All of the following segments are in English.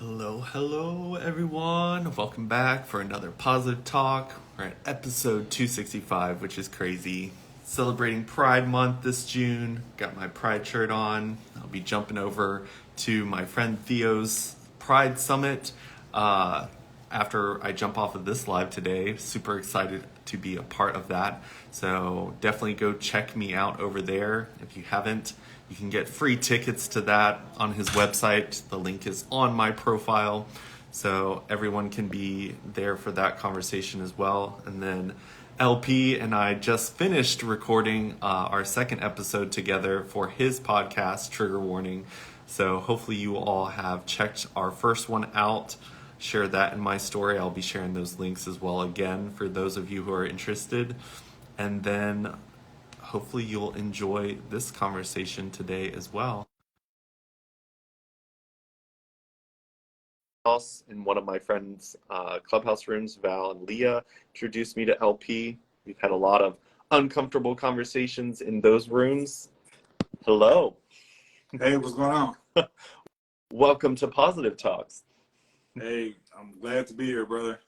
Hello, everyone. Welcome back for another positive talk. We're at episode 265, which is crazy. Celebrating Pride Month this June. Got my Pride shirt on. I'll be jumping over to my friend Theo's Pride Summit after I jump off of this live today. Super excited to be a part of that. So definitely go check me out over there if you haven't. You can get free tickets to that on his website. The link is on my profile. So everyone can be there for that conversation as well. And then LP and I just finished recording our second episode together for his podcast, Trigger Warning. So hopefully you all have checked our first one out. Share that in my story. I'll be sharing those links as well again for those of you who are interested. And then hopefully you'll enjoy this conversation today as well. In one of my friends' clubhouse rooms, Val and Leah introduced me to LP. We've had a lot of uncomfortable conversations in those rooms. Hello. Hey, what's going on? Welcome to Positive Talks. Hey, I'm glad to be here, brother.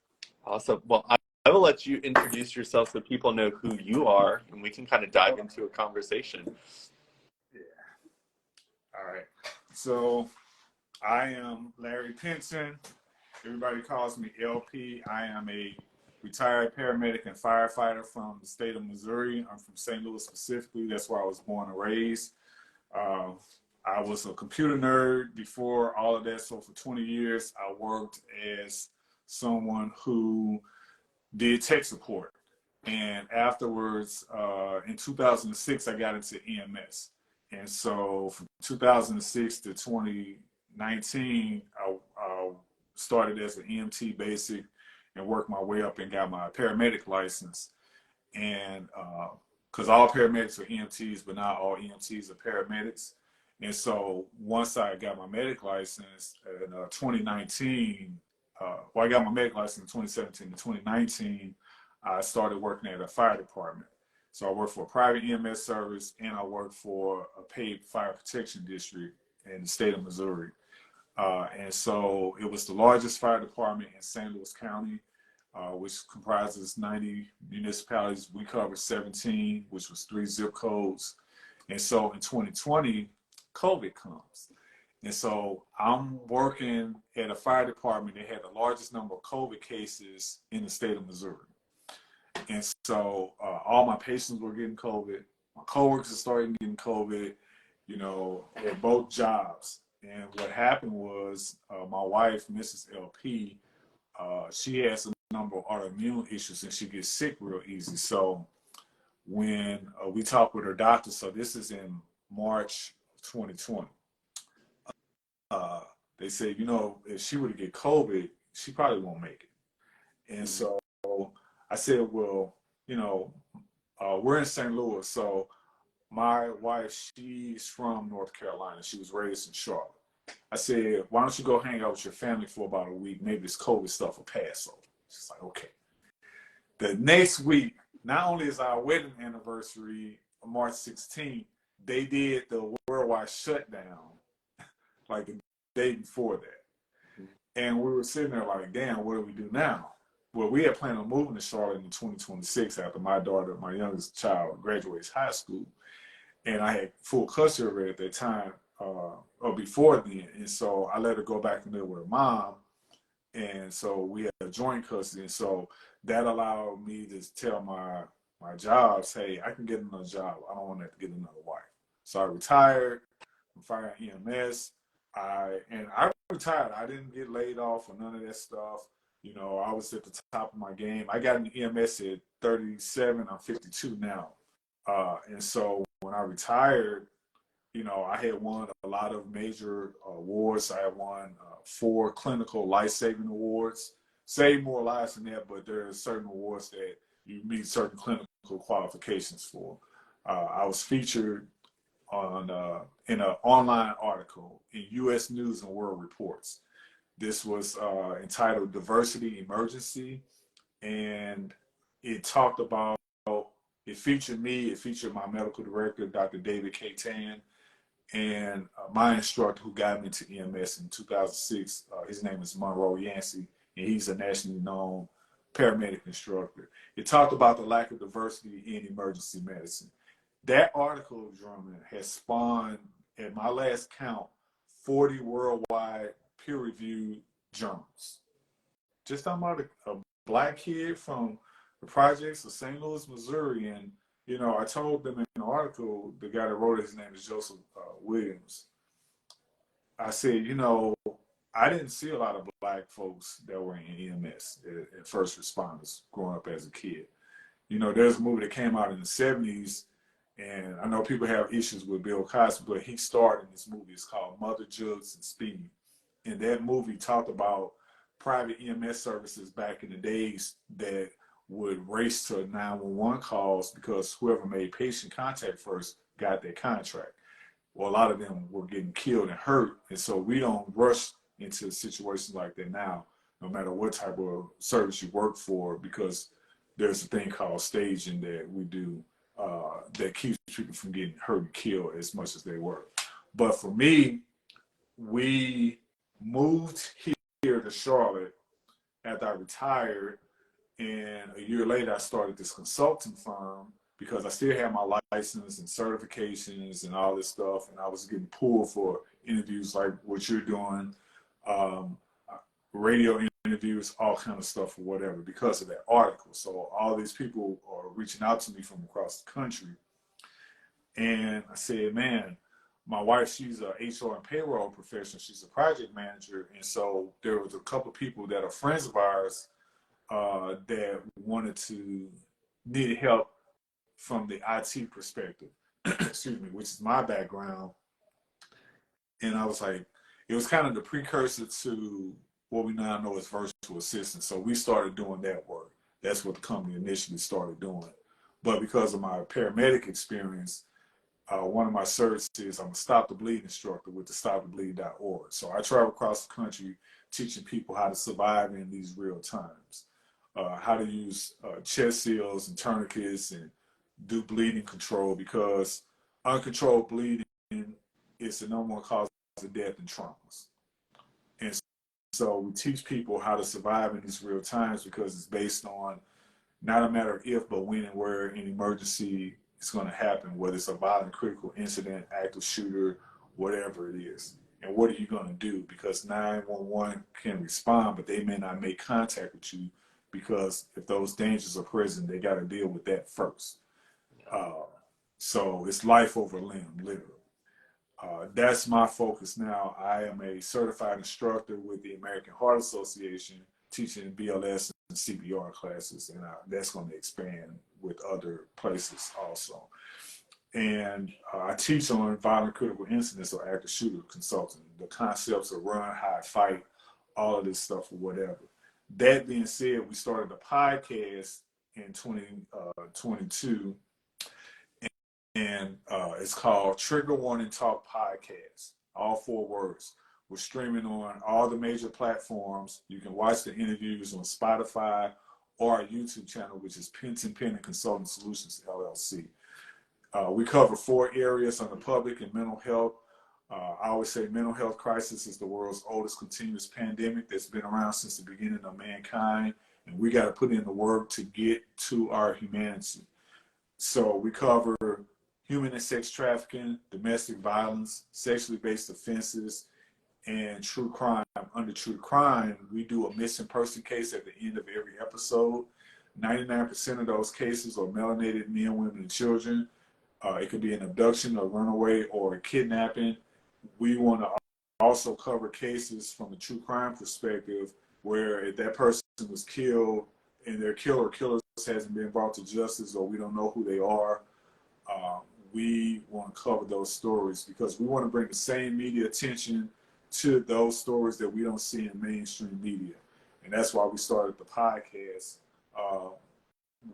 Awesome. Well, I will let you introduce yourself so people know who you are, and we can kind of dive into a conversation. Yeah. All right. So I am Larry Pinson. Everybody calls me LP. I am a retired paramedic and firefighter from the state of Missouri. I'm from St. Louis specifically. That's where I was born and raised. I was a computer nerd before all of that. So for 20 years, I worked as someone who did tech support. And afterwards, in 2006, I got into EMS. And so from 2006 to 2019, I started as an EMT basic and worked my way up and got my paramedic license. And because all paramedics are EMTs, but not all EMTs are paramedics. And so once I got my medic license in 2019, I got my medic license in 2017 to 2019, I started working at a fire department. So I worked for a private EMS service and I worked for a paid fire protection district in the state of Missouri. And so it was the largest fire department in St. Louis County, which comprises 90 municipalities. We covered 17, which was 3 zip codes. And so in 2020, COVID comes. And so I'm working at a fire department that had the largest number of COVID cases in the state of Missouri. And so all my patients were getting COVID. My coworkers started getting COVID, at both jobs. And what happened was my wife, Mrs. LP, she has a number of autoimmune issues and she gets sick real easy. So when we talked with her doctor, so this is in March of 2020, they said, if she were to get COVID, she probably won't make it. And so I said, well, we're in St. Louis. So my wife, she's from North Carolina. She was raised in Charlotte. I said, why don't you go hang out with your family for about a week? Maybe this COVID stuff will pass over. She's like, okay. The next week, not only is our wedding anniversary, March 16th, they did the worldwide shutdown like the day before that. And we were sitting there like, damn, what do we do now? Well, we had planned on moving to Charlotte in 2026 after my daughter, my youngest child, graduates high school. And I had full custody of her at that time, or before then. And so I let her go back and live with her mom. And so we had a joint custody. And so that allowed me to tell my jobs, hey, I can get another job. I don't want to have to get another wife. So I retired from fire and EMS. I retired. I didn't get laid off or none of that stuff. I was at the top of my game. I got an EMS at 37. I'm 52 now. And so when I retired, I had won a lot of major awards. I had won 4 clinical life-saving awards. Saved more lives than that, but there are certain awards that you meet certain clinical qualifications for. I was featured in an online article in U.S. News and World Reports. This was entitled Diversity Emergency, and it talked about, it featured me, it featured my medical director, Dr. David K. Tan, And my instructor who got me into EMS in 2006, his name is Monroe Yancey, and he's a nationally known paramedic instructor. It talked about the lack of diversity in emergency medicine. That article, Drummond, has spawned, at my last count, 40 worldwide peer-reviewed journals. Just talking about a black kid from the projects of St. Louis, Missouri. And, you know, I told them in the article, the guy that wrote it, his name is Joseph Williams. I said, you know, I didn't see a lot of black folks that were in EMS and first responders growing up as a kid. You know, there's a movie that came out in the 70s, and I know people have issues with Bill Cosby, but he starred in this movie. It's called Mother Jugs and Speed. And that movie talked about private EMS services back in the days that would race to 911 calls because whoever made patient contact first got their contract. Well, a lot of them were getting killed and hurt. And so we don't rush into situations like that now, no matter what type of service you work for, because there's a thing called staging that we do that keeps people from getting hurt and killed as much as they were. But for me, we moved here to Charlotte after I retired, and a year later I started this consulting firm because I still had my license and certifications and all this stuff, and I was getting pulled for interviews like what you're doing, radio interviews, all kind of stuff or whatever because of that article. So all these people are reaching out to me from across the country. And I said, man, my wife, she's a HR and payroll professional. She's a project manager. And so there was a couple of people that are friends of ours that needed help from the IT perspective, excuse me, which is my background. And I was like, it was kind of the precursor to what we now know as virtual assistants. So we started doing that work. That's what the company initially started doing. But because of my paramedic experience, one of my certs is I'm a Stop the Bleed instructor with the stopthebleed.org. So I travel across the country teaching people how to survive in these real times, how to use chest seals and tourniquets and do bleeding control, because uncontrolled bleeding is the number one cause of death in traumas. And so we teach people how to survive in these real times because it's based on not a matter of if, but when and where an emergency is going to happen, whether it's a violent critical incident, active shooter, whatever it is. And what are you going to do? Because 911 can respond, but they may not make contact with you because if those dangers are present, they got to deal with that first. So it's life over limb, literally. That's my focus now. I am a certified instructor with the American Heart Association, teaching BLS and CPR classes, and that's going to expand with other places also. And I teach on violent critical incidents or active shooter consulting, the concepts of run, hide, fight, all of this stuff or whatever. That being said, we started a podcast in 2022, and it's called Trigger Warning Talk Podcast, all 4 words. We're streaming on all the major platforms. You can watch the interviews on Spotify or our YouTube channel, which is Penton Penn and Consulting Solutions, LLC. We cover 4 areas under public and mental health. I always say mental health crisis is the world's oldest continuous pandemic that's been around since the beginning of mankind, and we got to put in the work to get to our humanity. So we cover human and sex trafficking, domestic violence, sexually based offenses, and true crime. Under true crime, we do a missing person case at the end of every episode. 99% of those cases are melanated men, women, and children. It could be an abduction, a runaway, or a kidnapping. We want to also cover cases from a true crime perspective where if that person was killed and their killers hasn't been brought to justice, or we don't know who they are, we want to cover those stories because we want to bring the same media attention to those stories that we don't see in mainstream media. And that's why we started the podcast.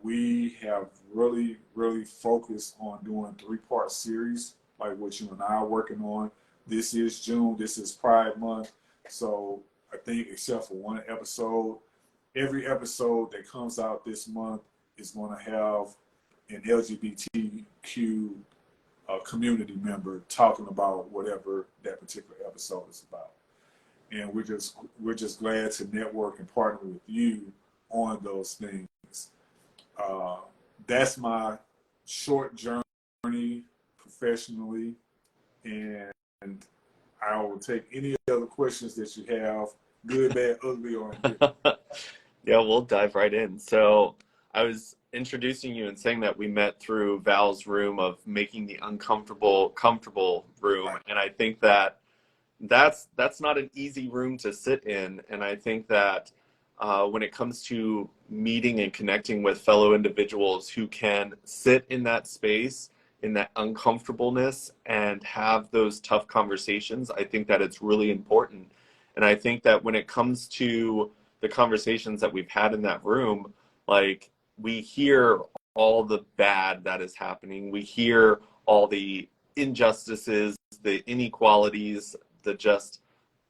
We have really, really focused on doing 3-part series, like what you and I are working on. This is June, this is Pride Month. So I think except for one episode, every episode that comes out this month is going to have an LGBTQ a community member talking about whatever that particular episode is about. And we're just glad to network and partner with you on those things. That's my short journey professionally, and I will take any other questions that you have, good, bad, ugly, or indifferent. Yeah, we'll dive right in. So I was introducing you and saying that we met through Val's room of making the uncomfortable comfortable room, Right. and I think that that's not an easy room to sit in. And I think that when it comes to meeting and connecting with fellow individuals who can sit in that space, in that uncomfortableness, and have those tough conversations, I think that it's really important. And I think that when it comes to the conversations that we've had in that room, like we hear all the bad that is happening, we hear all the injustices, the inequalities, the just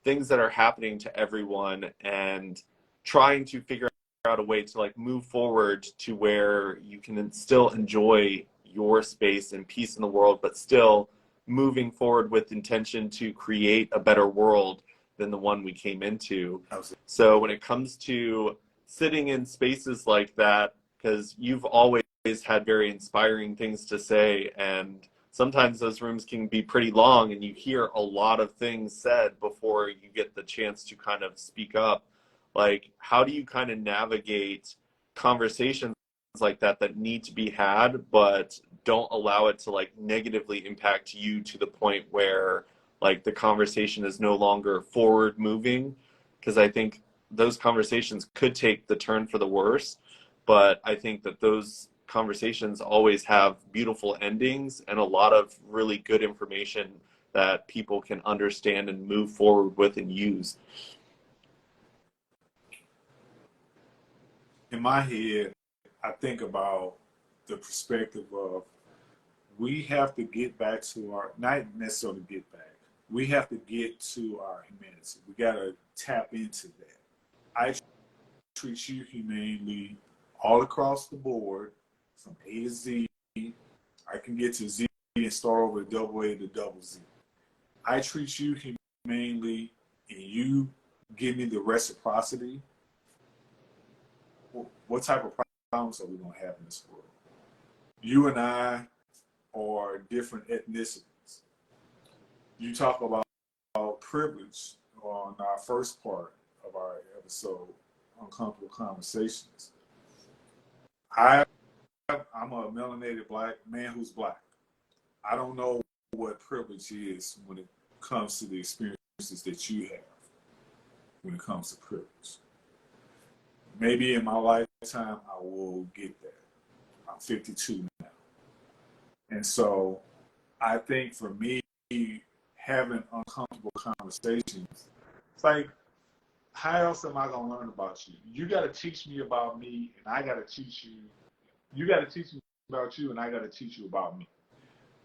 things that are happening to everyone, and trying to figure out a way to like move forward to where you can still enjoy your space and peace in the world, but still moving forward with intention to create a better world than the one we came into. Absolutely. So when it comes to sitting in spaces like that, because you've always had very inspiring things to say, and sometimes those rooms can be pretty long and you hear a lot of things said before you get the chance to kind of speak up. Like, how do you kind of navigate conversations like that need to be had, but don't allow it to like negatively impact you to the point where like the conversation is no longer forward moving? Because I think those conversations could take the turn for the worse, but I think that those conversations always have beautiful endings and a lot of really good information that people can understand and move forward with and use. In my head, I think about the perspective of we have to get back to our, not necessarily get back, we have to get to our humanity. We got to tap into that. I treat you humanely all across the board, from A to Z. I can get to Z and start over to double A to double Z. I treat you humanely and you give me the reciprocity. What type of problems are we going to have in this world? You and I are different ethnicities. You talk about privilege on our first part of our episode, Uncomfortable Conversations. I'm a melanated black man who's black. I don't know what privilege is when it comes to the experiences that you have when it comes to privilege. Maybe in my lifetime, I will get that. I'm 52 now. And so I think for me, having uncomfortable conversations, it's like, how else am I going to learn about you? You got to teach me about me, and I got to teach you. You got to teach me about you, and I got to teach you about me.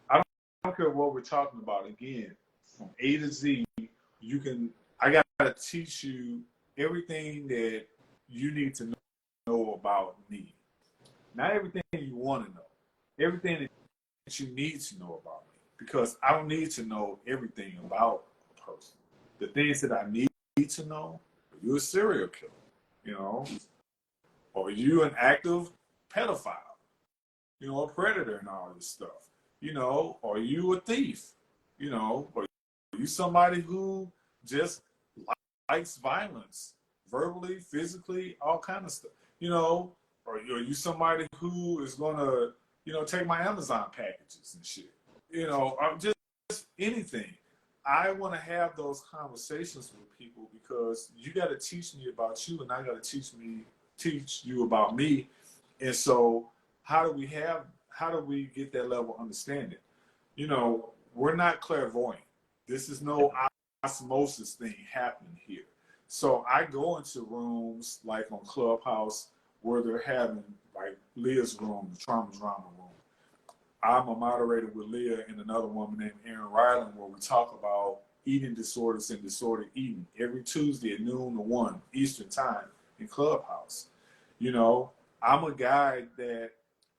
I don't care what we're talking about. Again, from A to Z, I got to teach you everything that you need to know about me. Not everything you want to know. Everything that you need to know about me. Because I don't need to know everything about a person. The things that I need to know, are you a serial killer? You know? Or are you an active pedophile? You know, a predator and all this stuff. You know, are you a thief? You know, or are you somebody who just likes violence? Verbally, physically, all kind of stuff. You know, or are you somebody who is gonna, you know, take my Amazon packages and shit? You know, I'm just anything. I want to have those conversations with people because you got to teach me about you, and I got to teach you about me. And so, how do we get that level of understanding? You know, we're not clairvoyant. This is no osmosis thing happening here. So I go into rooms like on Clubhouse where they're having, like Leah's room, the trauma drama room. I'm a moderator with Leah and another woman named Erin Ryland where we talk about eating disorders and disordered eating every Tuesday at noon to 1 Eastern time in Clubhouse. You know, I'm a guy that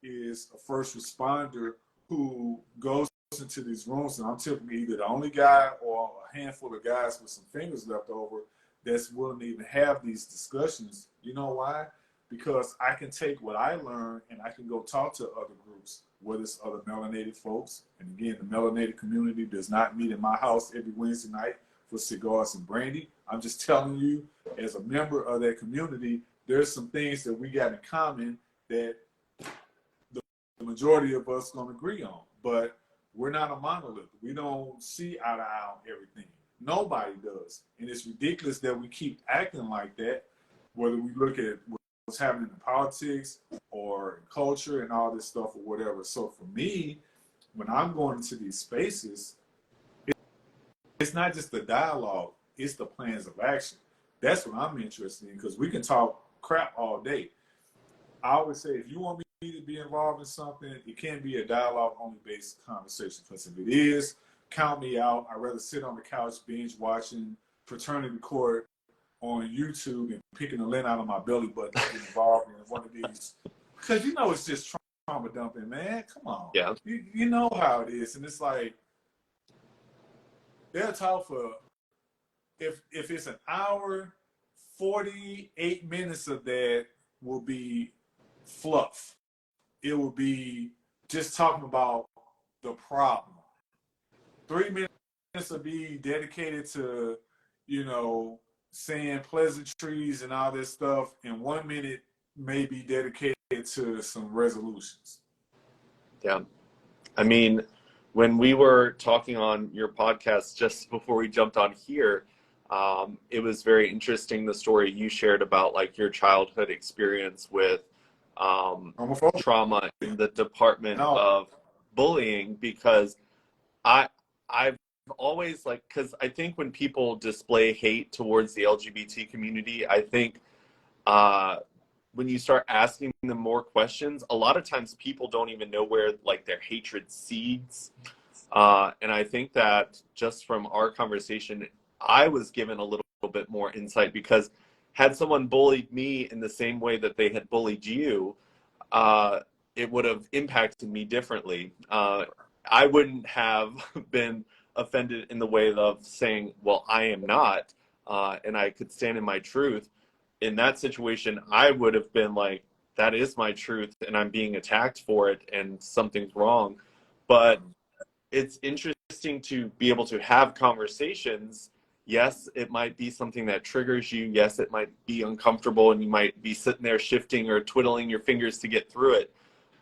is a first responder who goes into these rooms, and I'm typically either the only guy or a handful of guys with some fingers left over that's willing to even have these discussions. You know why? Because I can take what I learned and I can go talk to other groups, whether it's other melanated folks. And again, the melanated community does not meet in my house every Wednesday night for cigars and brandy. I'm just telling you, as a member of that community, there's some things that we got in common that the majority of us don't agree on. But we're not a monolith. We don't see eye to eye on everything. Nobody does. And it's ridiculous that we keep acting like that, whether we look at what's happening in politics or in culture and all this stuff or whatever. So for me, when I'm going into these spaces, it's not just the dialogue, it's the plans of action. That's what I'm interested in, because we can talk crap all day. I always say, if you want me to be involved in something, it can't be a dialogue only based conversation, because if it is, count me out. I'd rather sit on the couch binge watching Fraternity Court on YouTube and picking the lint out of my belly button to get involved in one of these, because you know it's just trauma dumping, man. Come on. Yeah. You know how it is. And it's like, they'll talk for, if it's an hour, 48 minutes of that will be fluff. It will be just talking about the problem. 3 minutes will be dedicated to, you know, saying pleasantries and all this stuff, and 1 minute may be dedicated to some resolutions. Yeah. I mean, when we were talking on your podcast just before we jumped on here, it was very interesting, the story you shared about like your childhood experience with trauma in the department of bullying, because I've always, like, because I think when people display hate towards the LGBT community, I think when you start asking them more questions, a lot of times people don't even know where like their hatred seeds. And I think that just from our conversation, I was given a little bit more insight, because had someone bullied me in the same way that they had bullied you, it would have impacted me differently. I wouldn't have been offended in the way of saying, well, I am not, and I could stand in my truth. In that situation, I would have been like, that is my truth and I'm being attacked for it and something's wrong. But it's interesting to be able to have conversations. Yes, it might be something that triggers you. Yes, it might be uncomfortable and you might be sitting there shifting or twiddling your fingers to get through it.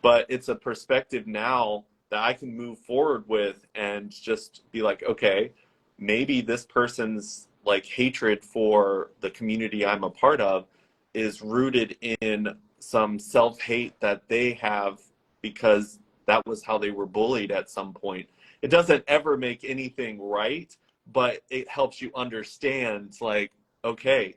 But it's a perspective now that I can move forward with and just be like, okay, maybe this person's like hatred for the community I'm a part of is rooted in some self-hate that they have because that was how they were bullied at some point. It doesn't ever make anything right, but it helps you understand, like, okay,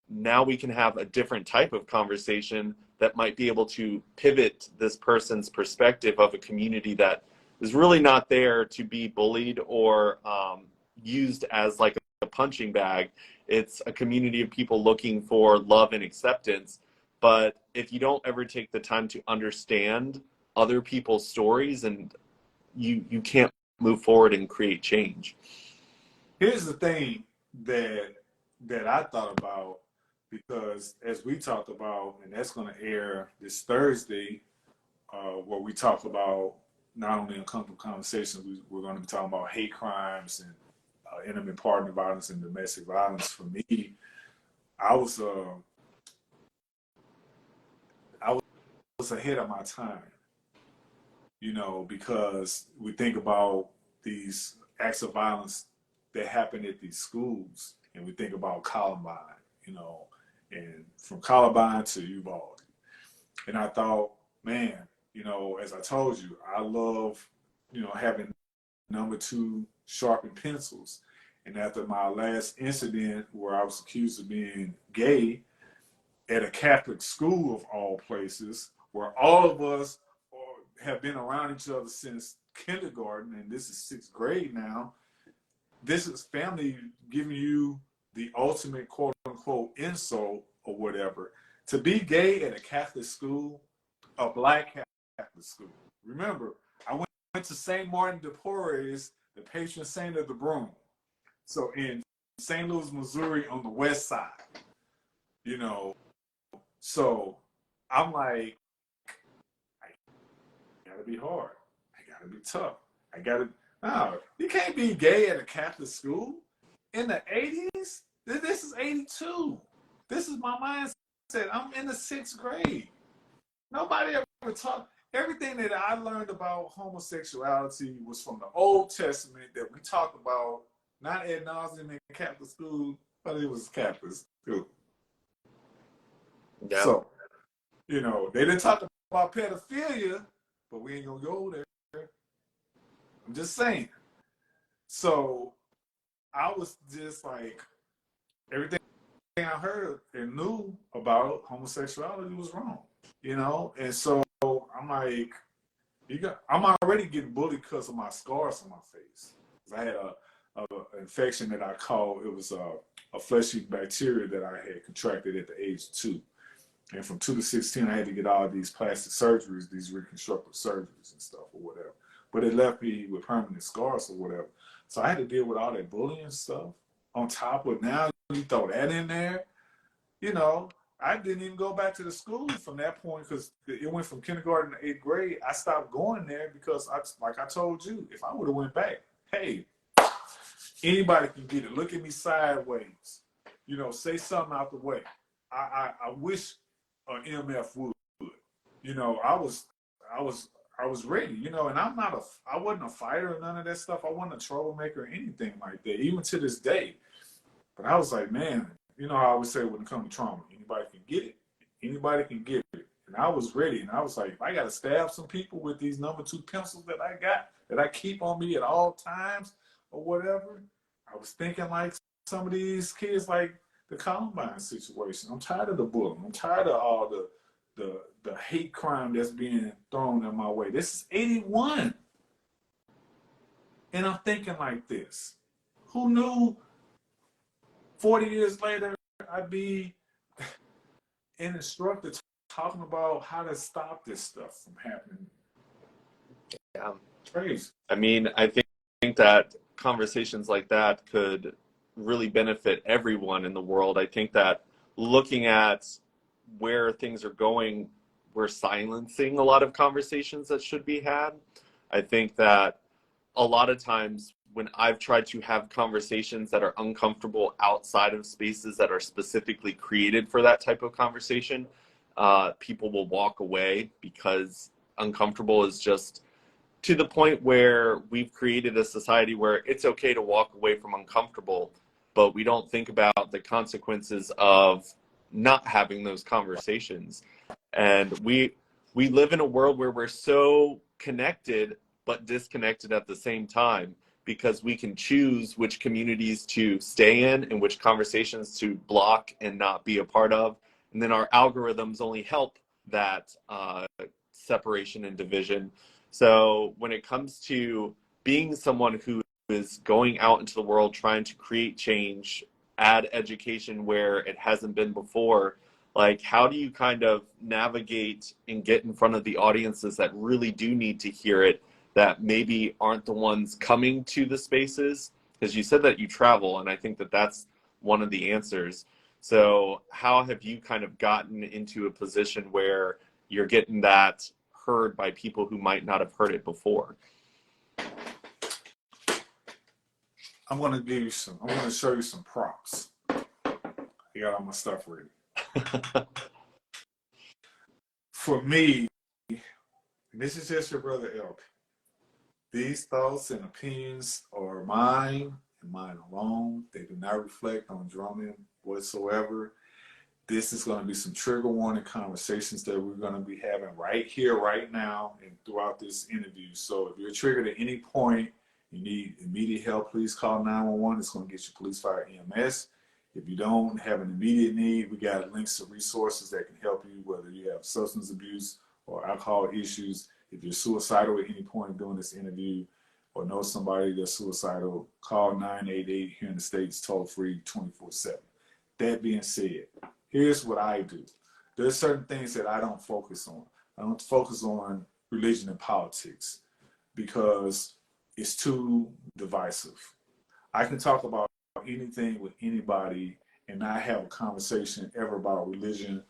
now we can have a different type of conversation that might be able to pivot this person's perspective of a community that is really not there to be bullied or used as like a punching bag. It's a community of people looking for love and acceptance. But if you don't ever take the time to understand other people's stories, and you can't move forward and create change. Here's the thing that I thought about, because as we talked about, and that's going to air this Thursday, where we talk about not only uncomfortable conversations, we're going to be talking about hate crimes and intimate partner violence and domestic violence. For me, I was ahead of my time, you know, because we think about these acts of violence that happen at these schools, and we think about Columbine, you know, and from Columbine to Uvalde. And I thought, man, you know, as I told you, I love, you know, having #2 sharpened pencils. And after my last incident where I was accused of being gay at a Catholic school of all places, where all of us have been around each other since kindergarten, and this is 6th grade now, this is family giving you the ultimate quote unquote insult or whatever. To be gay at a Catholic school, a black Catholic school. Remember, I went to St. Martin de Porres, the patron saint of the broom. So in St. Louis, Missouri, on the west side, you know. So I'm like, I gotta be hard. I gotta be tough. I gotta. No, you can't be gay at a Catholic school in the 80s. This is 82. This is my mindset. I'm in the 6th grade. Nobody ever taught. Everything that I learned about homosexuality was from the Old Testament that we talked about, not ad nauseum in Catholic school, but it was Catholic school. Yeah. So, you know, they didn't talk about pedophilia, but we ain't gonna go there. I'm just saying. So I was just like, everything I heard and knew about homosexuality was wrong, you know? And so I'm like, I'm already getting bullied because of my scars on my face. I had an infection that I called, it was a fleshy bacteria that I had contracted at the age of 2. And from 2 to 16, I had to get all these plastic surgeries, these reconstructive surgeries and stuff or whatever. But it left me with permanent scars or whatever. So I had to deal with all that bullying stuff. On top of now, you throw that in there, you know, I didn't even go back to the school from that point because it went from kindergarten to 8th grade. I stopped going there because, like I told you, if I would have went back, hey, anybody can get it. Look at me sideways. You know, say something out the way. I wish an MF would. You know, I was ready. You know, and I wasn't a fighter or none of that stuff. I wasn't a troublemaker or anything like that, even to this day. But I was like, man, you know, I always say when it comes to trauma, anybody can get it. Anybody can get it. And I was ready. And I was like, if I got to stab some people with these number 2 pencils that I got, that I keep on me at all times or whatever, I was thinking like some of these kids, like the Columbine situation. I'm tired of the bullying. I'm tired of all the hate crime that's being thrown in my way. This is 81. And I'm thinking like this. Who knew 40 years later, I'd be an instructor talking about how to stop this stuff from happening. Yeah. Crazy. I mean, I think that conversations like that could really benefit everyone in the world. I think that looking at where things are going, we're silencing a lot of conversations that should be had. I think that a lot of times when I've tried to have conversations that are uncomfortable outside of spaces that are specifically created for that type of conversation, people will walk away because uncomfortable is just to the point where we've created a society where it's okay to walk away from uncomfortable, but we don't think about the consequences of not having those conversations. And we live in a world where we're so connected but disconnected at the same time because we can choose which communities to stay in and which conversations to block and not be a part of. And then our algorithms only help that separation and division. So when it comes to being someone who is going out into the world trying to create change, add education where it hasn't been before, like how do you kind of navigate and get in front of the audiences that really do need to hear it, that maybe aren't the ones coming to the spaces? Because you said that you travel, and I think that that's one of the answers. So how have you kind of gotten into a position where you're getting that heard by people who might not have heard it before? I'm going to show you some props. I got all my stuff ready. For me, this is just your brother LP. These thoughts and opinions are mine and mine alone. They do not reflect on drumming whatsoever. This is going to be some trigger warning conversations that we're going to be having right here, right now, and throughout this interview. So if you're triggered at any point, you need immediate help, please call 911. It's going to get you police, fire, EMS. If you don't have an immediate need, we got links to resources that can help you, whether you have substance abuse or alcohol issues. If you're suicidal at any point during this interview or know somebody that's suicidal, call 988 here in the States, toll free 24/7. That being said, here's what I do. There's certain things that I don't focus on. I don't focus on religion and politics. because it's too divisive. I can talk about anything with anybody and not have a conversation ever about religion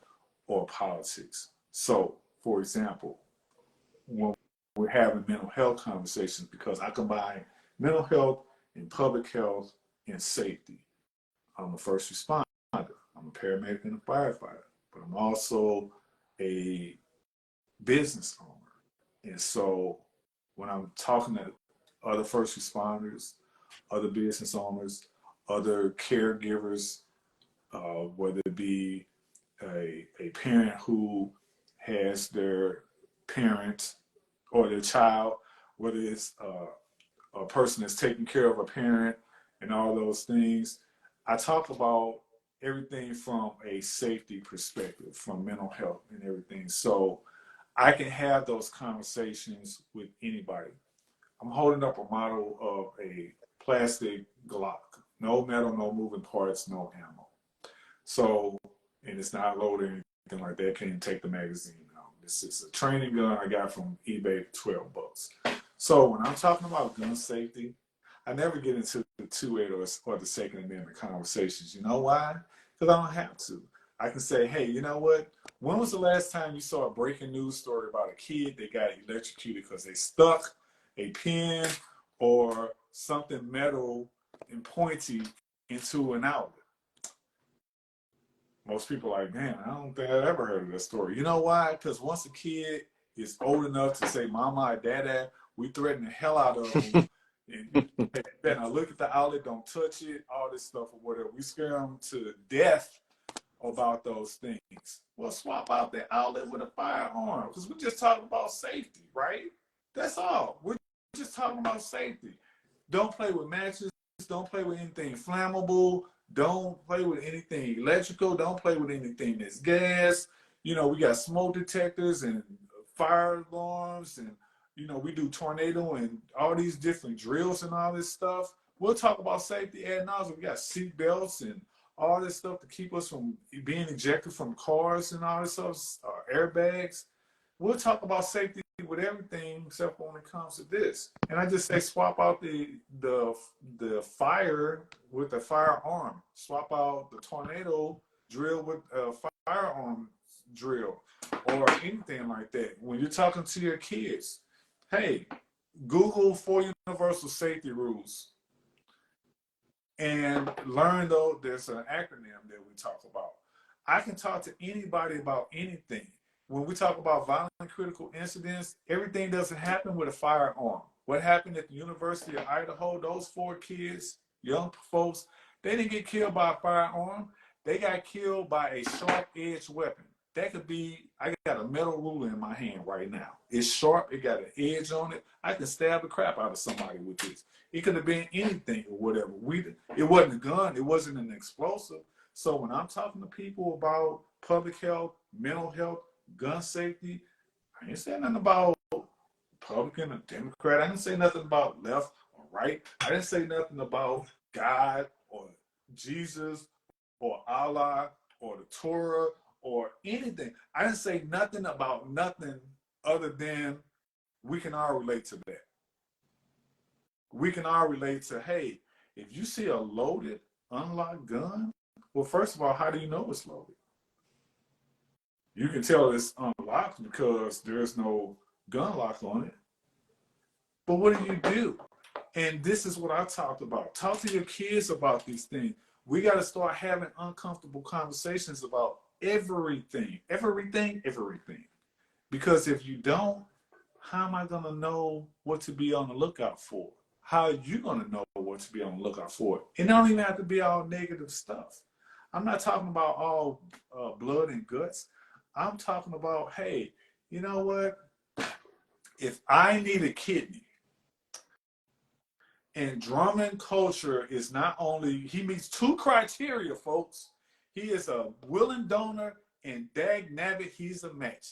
or politics. So, for example, when we're having mental health conversations, because I combine mental health and public health and safety. I'm a first responder. I'm a paramedic and a firefighter, but I'm also a business owner. And so when I'm talking to other first responders, other business owners, other caregivers, whether it be a parent who has their parent or their child, whether it's a person that's taking care of a parent and all those things, I talk about everything from a safety perspective, from mental health and everything. So I can have those conversations with anybody. I'm holding up a model of a plastic Glock. No metal, no moving parts, no ammo. So, and it's not loaded or anything like that. Can't even take the magazine out. This is a training gun I got from eBay for $12. So when I'm talking about gun safety, I never get into the 2-8 or the Second Amendment conversations. You know why? Because I don't have to. I can say, hey, you know what? When was the last time you saw a breaking news story about a kid that got electrocuted because they stuck a pin or something metal and pointy into an outlet? Most people are like, man, I don't think I've ever heard of this story. You know why? Because once a kid is old enough to say mama or dada, we threaten the hell out of them. And then I look at the outlet, don't touch it, all this stuff or whatever. We scare them to death about those things. Well, swap out the outlet with a firearm because we're just talking about safety, right? That's all. We're just talking about safety. Don't play with matches. Don't play with anything flammable. Don't play with anything electrical. Don't play with anything that's gas. You know, we got smoke detectors and fire alarms, and you know, we do tornado and all these different drills and all this stuff. We'll talk about safety ad nauseam. We got seat belts and all this stuff to keep us from being ejected from cars and all this stuff, airbags. We'll talk about safety with everything except when it comes to this. And I just say swap out the fire with the firearm. Swap out the tornado drill with a firearm drill or anything like that. When you're talking to your kids, hey, Google 4 universal safety rules. And learn, though, there's an acronym that we talk about. I can talk to anybody about anything. When we talk about violent critical incidents, everything doesn't happen with a firearm. What happened at the University of Idaho, those 4 kids, young folks, they didn't get killed by a firearm. They got killed by a sharp-edged weapon. That could be, I got a metal ruler in my hand right now. It's sharp, it got an edge on it. I can stab the crap out of somebody with this. It could have been anything or whatever. It wasn't a gun, it wasn't an explosive. So when I'm talking to people about public health, mental health, gun safety, I ain't saying nothing about Republican or Democrat. I didn't say nothing about left or right. I didn't say nothing about God or Jesus or Allah or the Torah or anything. I didn't say nothing about nothing other than we can all relate to that. We can all relate to, hey, if you see a loaded, unlocked gun, well, first of all, how do you know it's loaded? You can tell it's unlocked because there's no gun lock on it. But what do you do? And this is what I talked about. Talk to your kids about these things. We got to start having uncomfortable conversations about everything. Because if you don't, how am I going to know what to be on the lookout for? How are you going to know what to be on the lookout for? It don't even have to be all negative stuff. I'm not talking about all blood and guts. I'm talking about, hey, you know what? If I need a kidney, and Drummond Culture is not only, he meets 2 criteria, folks. He is a willing donor, and dag nabbit, he's a match.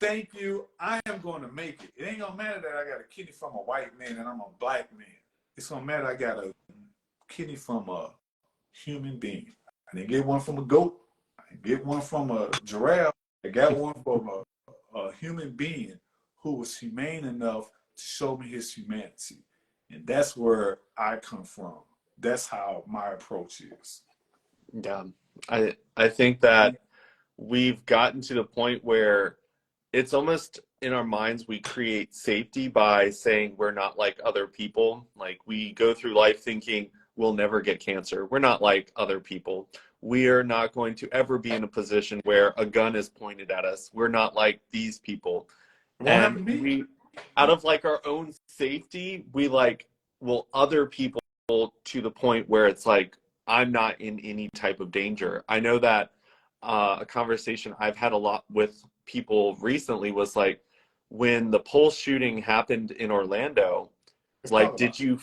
Thank you. I am going to make it. It ain't going to matter that I got a kidney from a white man and I'm a black man. It's going to matter I got a kidney from a human being. I didn't get one from a goat. I didn't get one from a giraffe. I got one from a human being who was humane enough to show me his humanity. And that's where I come from. That's how my approach is. Yeah. I think that we've gotten to the point where it's almost in our minds we create safety by saying we're not like other people. Like we go through life thinking we'll never get cancer. We're not like other people. We are not going to ever be in a position where a gun is pointed at us. We're not like these people. It won't And happen to me. we, out of like our own safety, we like will other people to the point where it's like I'm not in any type of danger. I know that a conversation I've had a lot with people recently was like when the Pulse shooting happened in Orlando, Let's talk like about did you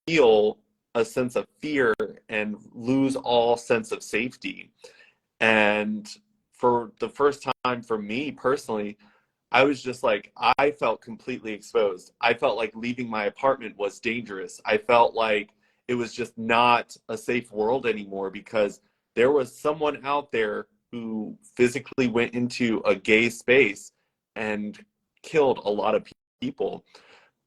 feel a sense of fear and lose all sense of safety? And for the first time for me personally, I was just like, I felt completely exposed. I felt like leaving my apartment was dangerous. I felt like it was just not a safe world anymore because there was someone out there who physically went into a gay space and killed a lot of people.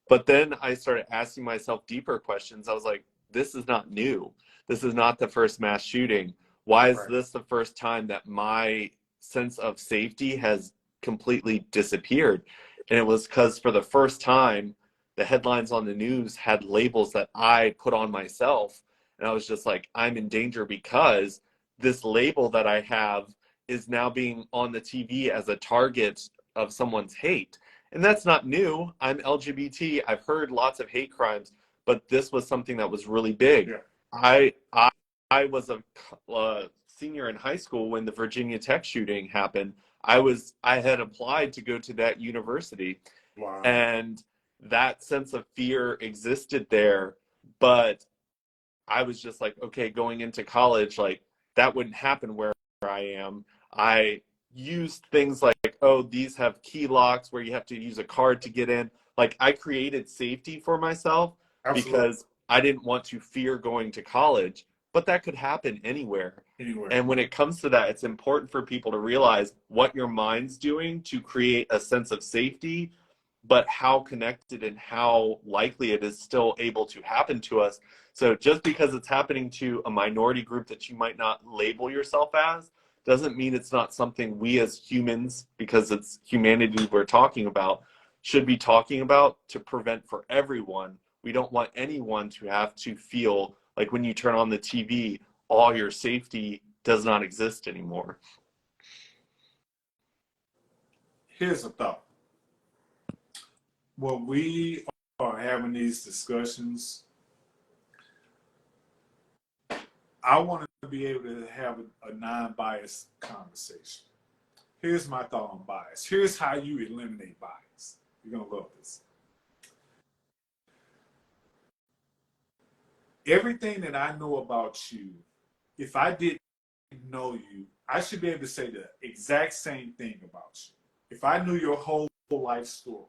But then I started asking myself deeper questions. I was like, this is not new. This is not the first mass shooting. Why it. is this the first time that my sense of safety has completely disappeared? And it was because for the first time, the headlines on the news had labels that I put on myself. And I was just like, I'm in danger because this label that I have is now being on the TV as a target of someone's hate. And that's not new. I'm LGBT. I've heard lots of hate crimes, but this was something that was really big. Yeah. I was a senior in high school when the Virginia Tech shooting happened. I had applied to go to that university, Wow. and that sense of fear existed there, but I was just like, okay, going into college, like that wouldn't happen where I am. I used things like, oh, these have key locks where you have to use a card to get in. Like I created safety for myself Absolutely. because I didn't want to fear going to college, but that could happen anywhere. Anywhere. And when it comes to that, it's important for people to realize what your mind's doing to create a sense of safety, but how connected and how likely it is still able to happen to us. So just because it's happening to a minority group that you might not label yourself as, doesn't mean it's not something we as humans, because it's humanity we're talking about, should be talking about to prevent for everyone. We don't want anyone to have to feel like when you turn on the TV, all your safety does not exist anymore. Here's a thought. When we are having these discussions, I want to be able to have a non-biased conversation. Here's my thought on bias. Here's how you eliminate bias. You're going to love this. Everything that I know about you, if I didn't know you, I should be able to say the exact same thing about you. If I knew your whole life story,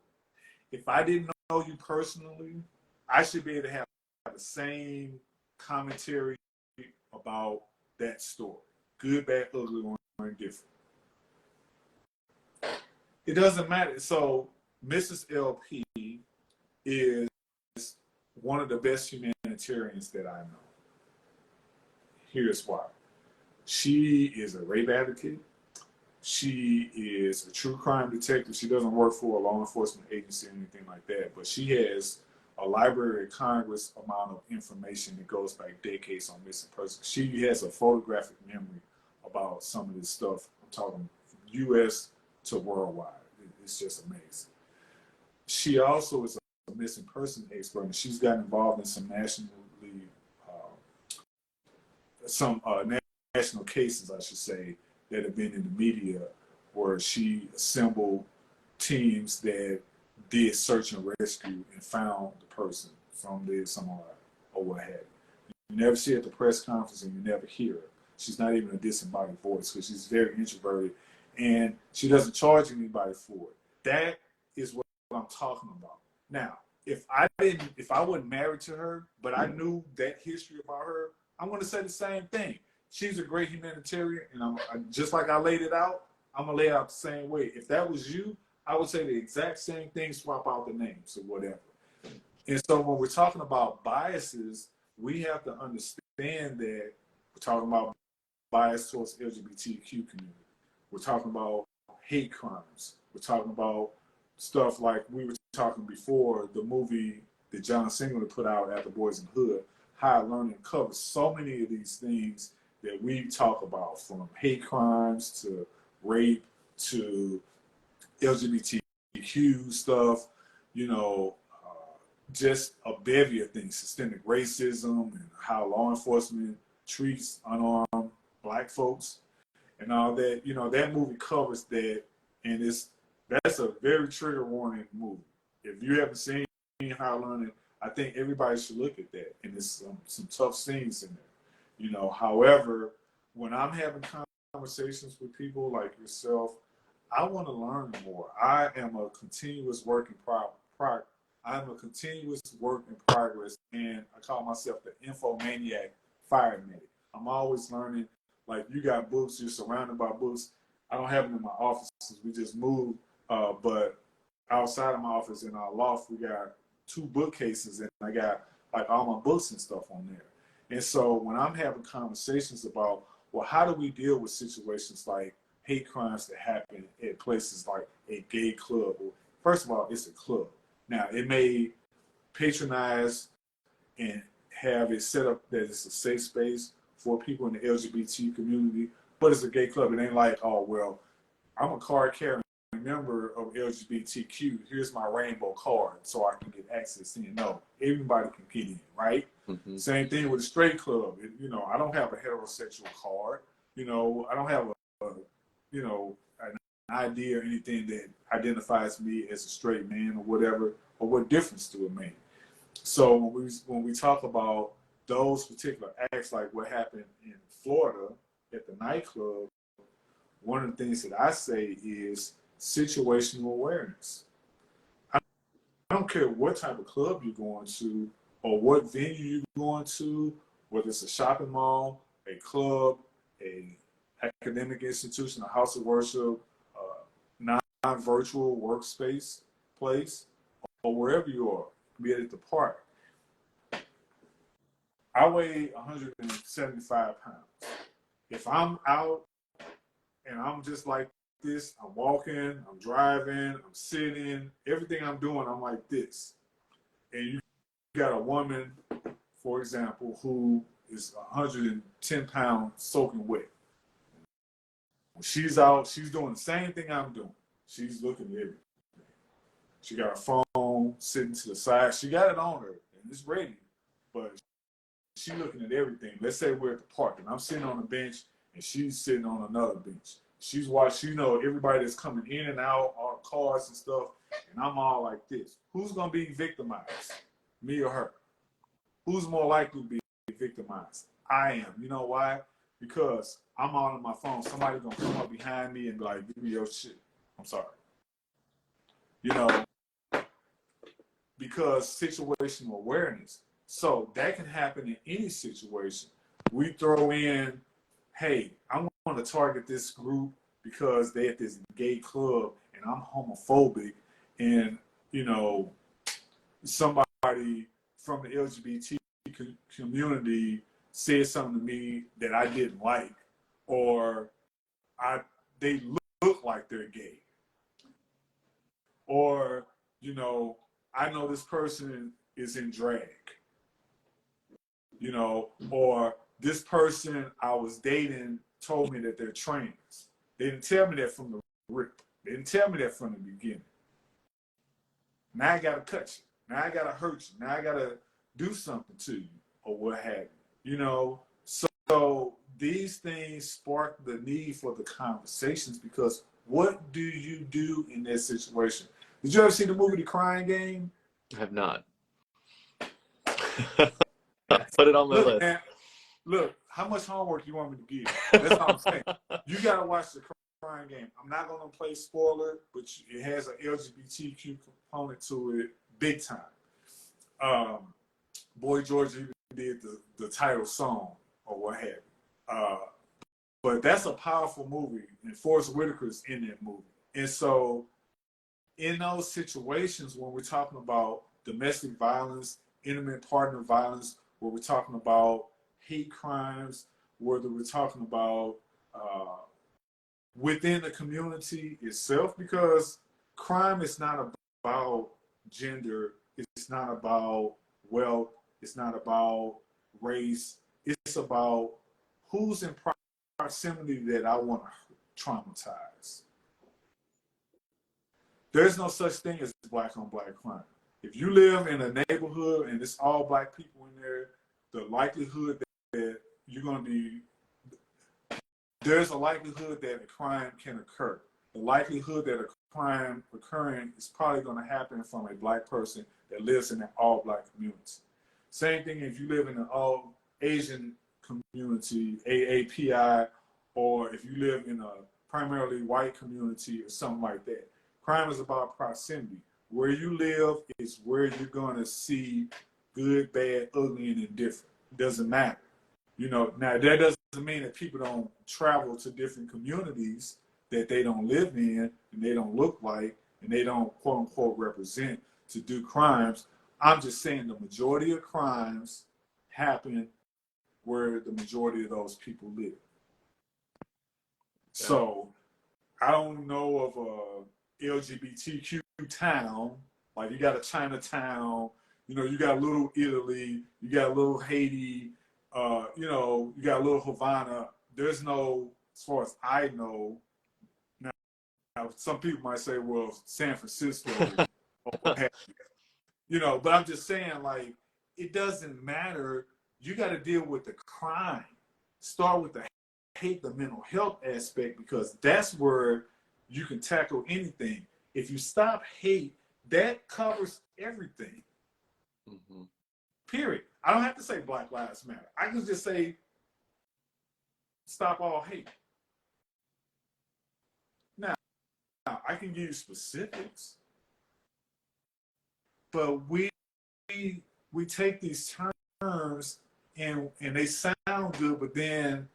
if I didn't know you personally, I should be able to have the same commentary about that story. Good, bad, ugly, or indifferent. It doesn't matter. So Mrs. LP is one of the best humanitarians that I know. Here's why. She is a rape advocate. She is a true crime detective. She doesn't work for a law enforcement agency or anything like that, but she has a Library of Congress amount of information that goes back decades on missing persons. She has a photographic memory about some of this stuff. I'm talking from U.S. to worldwide. It's just amazing. She also is a missing person expert, and she's gotten involved in some national cases, I should say, that have been in the media, where she assembled teams that did search and rescue and found the person from there somewhere or what have you. You never see her at the press conference, and you never hear her. She's not even a disembodied voice because she's very introverted, and she doesn't charge anybody for it. That is what I'm talking about. Now, if I wasn't married to her, but I knew that history about her, I'm going to say the same thing. She's a great humanitarian, and just like I laid it out, I'm going to lay it out the same way. If that was you, I would say the exact same thing, swap out the names or whatever. And so when we're talking about biases, we have to understand that we're talking about bias towards LGBTQ community. We're talking about hate crimes. We're talking about stuff like we were talking before, the movie that John Singer put out After Boys in the Hood. Higher Learning covers so many of these things that we talk about, from hate crimes to rape to LGBTQ stuff, you know, just a bevy of things, systemic racism and how law enforcement treats unarmed black folks and all that. You know, that movie covers that, and that's a very trigger warning movie. If you haven't seen How Learning, I think everybody should look at that. And there's some tough scenes in there. You know, however, when I'm having conversations with people like yourself, I want to learn more. I am a continuous work in I'm a continuous work in progress, and I call myself the infomaniac fire medic. I'm always learning. Like, you got books, you're surrounded by books. I don't have them in my offices. We just moved, but outside of my office in our loft, we got 2 bookcases, and I got like all my books and stuff on there. And so when I'm having conversations about, well, how do we deal with situations like hate crimes that happen at places like a gay club? Well, first of all, it's a club. Now, it may patronize and have it set up that it's a safe space for people in the LGBT community, but it's a gay club. It ain't like, oh, well, I'm a card carrying member of LGBTQ. Here's my rainbow card so I can get access in. No, everybody can get in, right? Mm-hmm. Same thing with a straight club. You know, I don't have a heterosexual card. You know, I don't have an ID or anything that identifies me as a straight man or whatever, or what difference to a man. So when we talk about those particular acts, like what happened in Florida at the nightclub, one of the things that I say is situational awareness. I don't care what type of club you're going to or what venue you're going to, whether it's a shopping mall, a club, a academic institution, a house of worship, non-virtual workspace place, or wherever you are, be it at the park. I weigh 175 pounds. If I'm out and I'm just like this, I'm walking, I'm driving, I'm sitting, everything I'm doing, I'm like this. And you got a woman, for example, who is 110 pounds soaking wet. When she's out, she's doing the same thing I'm doing. She's looking at everything. She got her phone sitting to the side. She got it on her, and it's ready. But she's looking at everything. Let's say we're at the park, and I'm sitting on a bench, and she's sitting on another bench. She's watching, everybody that's coming in and out, all the cars and stuff, and I'm all like this. Who's going to be victimized? Me or her? Who's more likely to be victimized? I am. You know why? Because I'm on my phone. Somebody's going to come up behind me and be like, give me your shit. I'm sorry. You know, because situational awareness. So that can happen in any situation. We throw in, hey, I'm going to target this group because they're at this gay club and I'm homophobic, and, you know, somebody from the LGBT community said something to me that I didn't like, or they look like they're gay, or, you know, I know this person is in drag, you know, or this person I was dating told me that they're trans. They didn't tell me that from the rip. They didn't tell me that from the beginning. Now I gotta cut you. Now I gotta hurt you. Now I gotta do something to you, or what have you. You know, so these things spark the need for the conversations, because what do you do in that situation? Did you ever see the movie The Crying Game? I have not. Put it on my list. Man, look, how much homework you want me to give? That's what I'm saying. You gotta watch The Crying Game. I'm not gonna play spoiler, but it has an LGBTQ component to it, big time. Boy George even did the title song or what have you. But that's a powerful movie, and Forrest Whitaker's in that movie. And so in those situations when we're talking about domestic violence, intimate partner violence, where we're talking about hate crimes, whether we're talking about within the community itself, because crime is not about gender, it's not about wealth, it's not about race, it's about who's in proximity that I want to traumatize. There's no such thing as black on black crime. If you live in a neighborhood and it's all black people in there, the likelihood that you're going to be, there's a likelihood that a crime can occur. The likelihood that a crime occurring is probably going to happen from a black person that lives in an all black community. Same thing if you live in an all Asian community, AAPI, or if you live in a primarily white community or something like that. Crime is about proximity. Where you live is where you're going to see good, bad, ugly, and indifferent. It doesn't matter. You know, now that doesn't mean that people don't travel to different communities that they don't live in and they don't look like and they don't quote unquote represent to do crimes. I'm just saying the majority of crimes happen where the majority of those people live. So I don't know of a LGBTQ town, like you got a Chinatown, you know, you got a little Italy, you got a little Haiti, you know, you got a little Havana. There's no, as far as I know, now some people might say, well, San Francisco, or what have you. You know, but I'm just saying, like, it doesn't matter. You got to deal with the crime. Start with the hate, the mental health aspect, because that's where you can tackle anything. If you stop hate, that covers everything. Mm-hmm. Period. I don't have to say Black Lives Matter. I can just say stop all hate. Now I can give you specifics, but we take these terms and they sound good, but then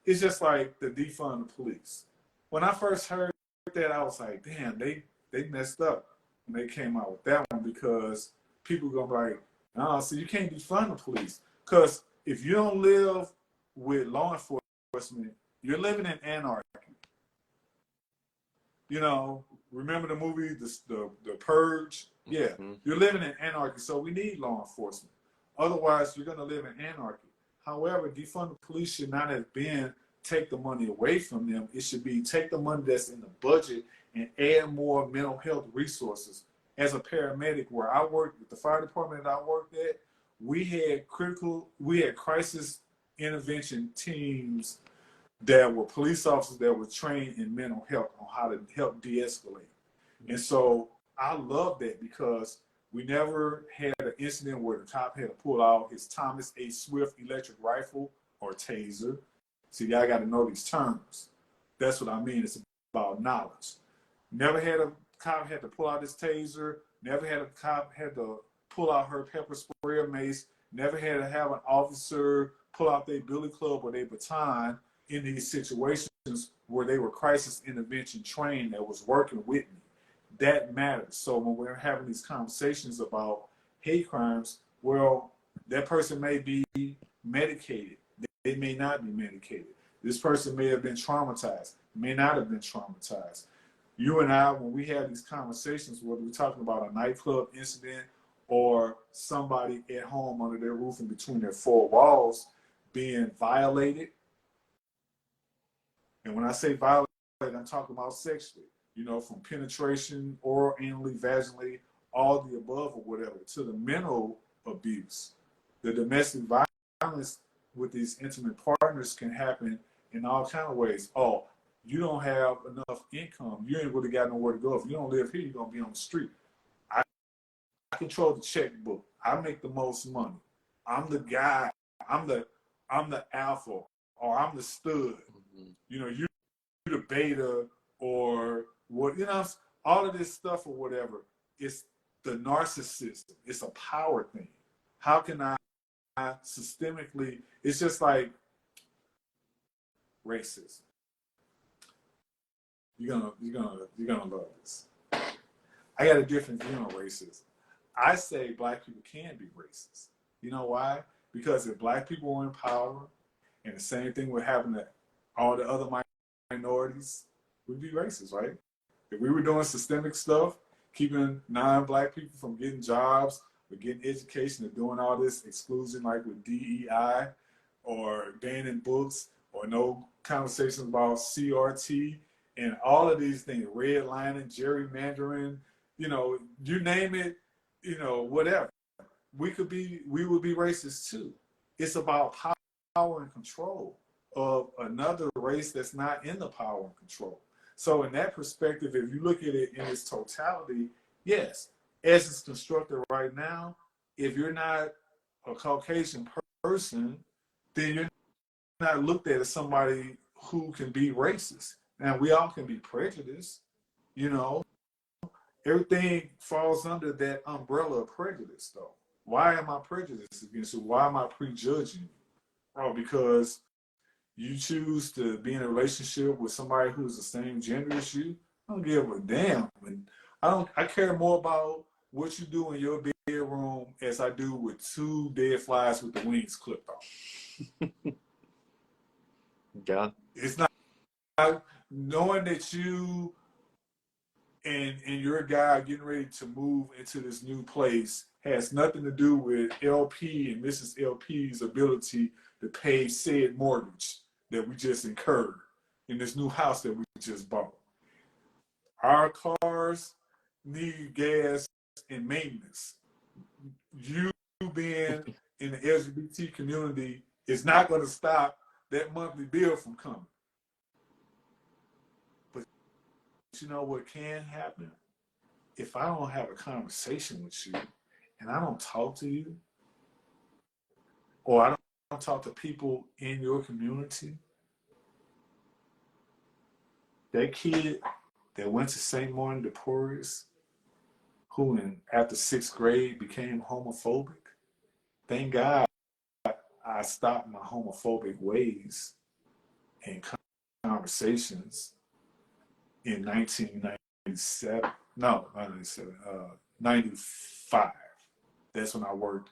it's just like the defund the police. When I first heard that, I was like, damn, they messed up when they came out with that one, because people gonna be like, no, so you can't defund the police. Because if you don't live with law enforcement, you're living in anarchy. You know, remember the movie, the Purge? Yeah, you're living in anarchy, so we need law enforcement. Otherwise, you're going to live in anarchy. However, defund the police should not have been take the money away from them. It should be take the money that's in the budget and add more mental health resources. As a paramedic, where I worked with the fire department that I worked at, we had crisis intervention teams that were police officers that were trained in mental health on how to help de-escalate. And so I love that, because we never had an incident where the cop had to pull out his Thomas A. Swift electric rifle or taser. See, y'all got to know these terms. That's what I mean. It's about knowledge. Never had a cop had to pull out his taser. Never had a cop had to pull out her pepper spray or mace. Never had to have an officer pull out their billy club or their baton in these situations where they were crisis intervention trained that was working with me. That matters. So when we're having these conversations about hate crimes, well, that person may be medicated. They may not be medicated. This person may have been traumatized, may not have been traumatized. You and I, when we have these conversations, whether we're talking about a nightclub incident or somebody at home under their roof and between their four walls being violated, and when I say violate, I'm talking about sexually, you know, from penetration, oral, anally, vaginally, all the above or whatever, to the mental abuse. The domestic violence with these intimate partners can happen in all kind of ways. Oh, you don't have enough income. You ain't really got nowhere to go. If you don't live here, you're going to be on the street. I control the checkbook. I make the most money. I'm the guy. I'm the alpha, or I'm the stud. You know, you're the beta, or what, you know, all of this stuff or whatever. It's the narcissism. It's a power thing. How can I systemically, it's just like racism. You're gonna love this. I got a different view on racism. I say black people can be racist. You know why? Because if black people were in power and the same thing would happen to all the other minorities, we'd be racist, right? If we were doing systemic stuff, keeping non-black people from getting jobs or getting education or doing all this exclusion like with DEI or banning books or no conversations about CRT and all of these things, redlining, gerrymandering, you know, you name it, you know, whatever. We would be racist too. It's about power and control of another race that's not in the power and control. So in that perspective, if you look at it in its totality, yes, as it's constructed right now, if you're not a Caucasian person, then you're not looked at as somebody who can be racist. Now, we all can be prejudiced, you know. Everything falls under that umbrella of prejudice, though. Why am I prejudiced against you? Why am I prejudging you? Oh, because you choose to be in a relationship with somebody who's the same gender as you. I don't give a damn. And I care more about what you do in your bedroom as I do with 2 dead flies with the wings clipped off. Yeah. It's not knowing that you and your guy getting ready to move into this new place has nothing to do with LP and Mrs. LP's ability to pay said mortgage that we just incurred in this new house that we just bought. Our cars need gas and maintenance. You being in the LGBT community is not going to stop that monthly bill from coming. But you know what can happen? If I don't have a conversation with you and I don't talk to you, or I don't talk to people in your community, that kid that went to St. Martin de Porres, who after 6th grade became homophobic, thank God I stopped my homophobic ways and conversations in 1997. No, not 97. 95. That's when I worked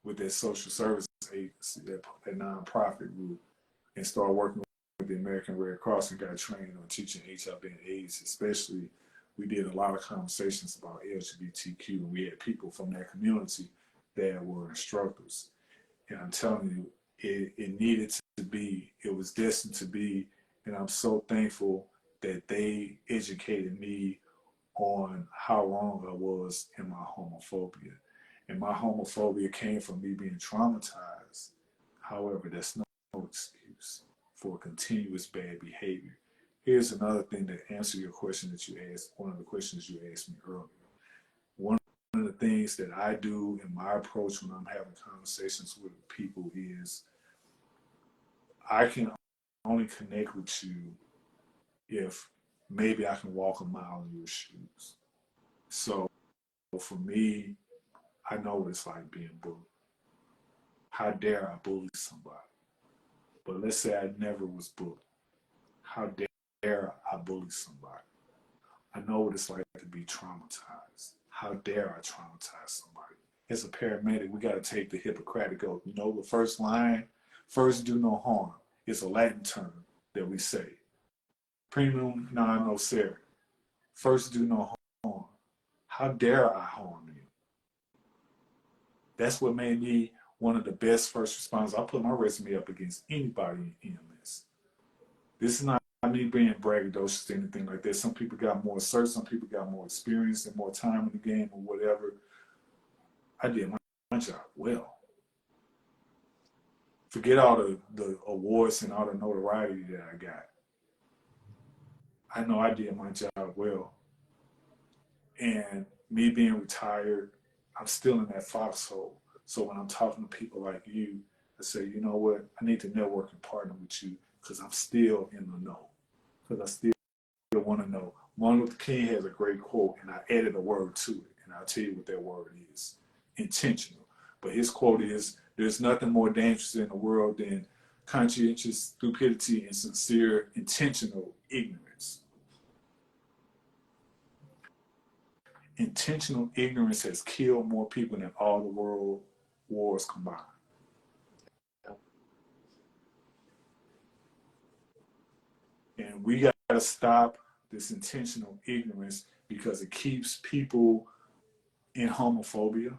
with that social service agency, that nonprofit group, and started working with the American Red Cross and got trained on teaching HIV and AIDS. Especially, we did a lot of conversations about LGBTQ, and we had people from that community that were instructors. And I'm telling you, it needed to be, it was destined to be, and I'm so thankful that they educated me on how wrong I was in my homophobia. And my homophobia came from me being traumatized. However, that's no excuse for continuous bad behavior. Here's another thing to answer your question that you asked, one of the questions you asked me earlier. One of the things that I do in my approach when I'm having conversations with people is I can only connect with you if maybe I can walk a mile in your shoes. So for me, I know what it's like being bullied. How dare I bully somebody? But let's say I never was bullied. How dare I bully somebody? I know what it's like to be traumatized. How dare I traumatize somebody? As a paramedic, we got to take the Hippocratic Oath. You know, the first line, first do no harm. It's a Latin term that we say. Primum non nocere. First do no harm. How dare I harm you? That's what made me one of the best first responders. I put my resume up against anybody in EMS. This is not me being braggadocious or anything like that. Some people got more cert, some people got more experience and more time in the game or whatever. I did my job well. Forget all the awards and all the notoriety that I got. I know I did my job well. And me being retired, I'm still in that foxhole. So when I'm talking to people like you, I say, you know what? I need to network and partner with you because I'm still in the know. Because I still want to know. Martin Luther King has a great quote, and I added a word to it. And I'll tell you what that word is. Intentional. But his quote is, there's nothing more dangerous in the world than conscientious stupidity and sincere intentional ignorance. Intentional ignorance has killed more people than all the world wars combined. And we got to stop this intentional ignorance because it keeps people in homophobia.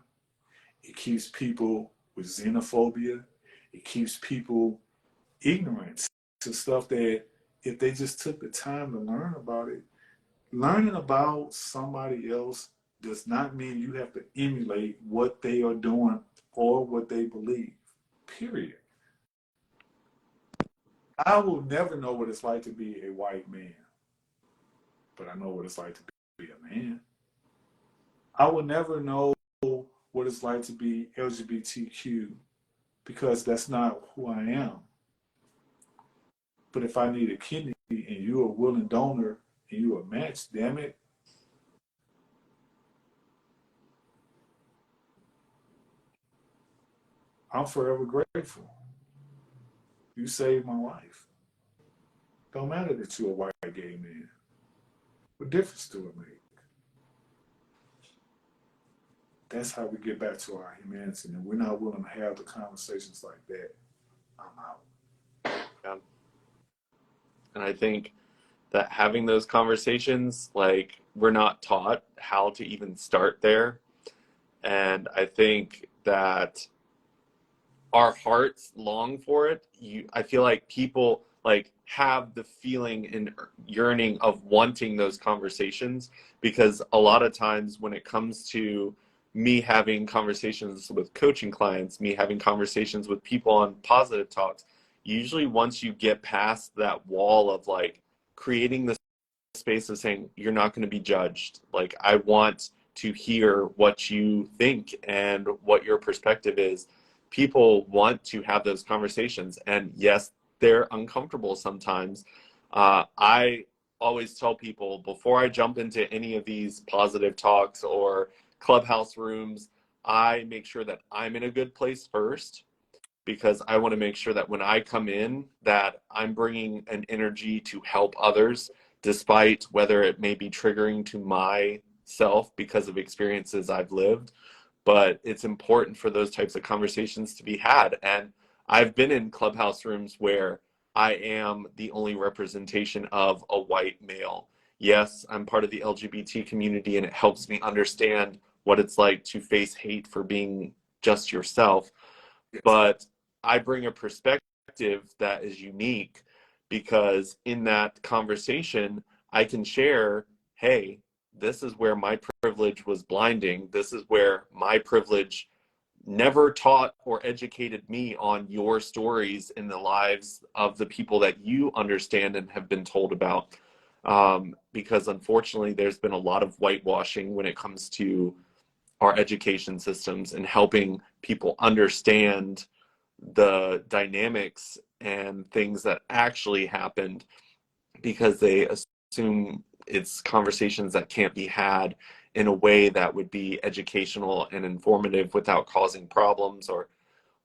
It keeps people with xenophobia. It keeps people ignorant to stuff that if they just took the time to learn about it, learning about somebody else does not mean you have to emulate what they are doing or what they believe. Period. I will never know what it's like to be a white man, but I know what it's like to be a man. I will never know what it's like to be LGBTQ because that's not who I am. But if I need a kidney and you're a willing donor and you're a match, damn it, I'm forever grateful. You saved my life. Don't matter that you're a white gay man. What difference do it make? That's how we get back to our humanity. And we're not willing to have the conversations like that. I'm out. Yeah. And I think that having those conversations, like, we're not taught how to even start there. And I think that our hearts long for it. I feel like people like have the feeling and yearning of wanting those conversations, because a lot of times when it comes to me having conversations with coaching clients, me having conversations with people on Positive Talks, usually once you get past that wall of like creating the space of saying you're not going to be judged, like I want to hear what you think and what your perspective is, people want to have those conversations. And yes, they're uncomfortable sometimes. I always tell people before I jump into any of these Positive Talks or Clubhouse rooms, I make sure that I'm in a good place first, because I want to make sure that when I come in that I'm bringing an energy to help others, despite whether it may be triggering to myself because of experiences I've lived. But it's important for those types of conversations to be had. And I've been in Clubhouse rooms where I am the only representation of a white male. Yes, I'm part of the LGBT community, and it helps me understand what it's like to face hate for being just yourself. But I bring a perspective that is unique, because in that conversation, I can share, hey, this is where my privilege was blinding. This is where my privilege never taught or educated me on your stories in the lives of the people that you understand and have been told about. Because unfortunately, there's been a lot of whitewashing when it comes to our education systems and helping people understand the dynamics and things that actually happened, because they assume it's conversations that can't be had in a way that would be educational and informative without causing problems or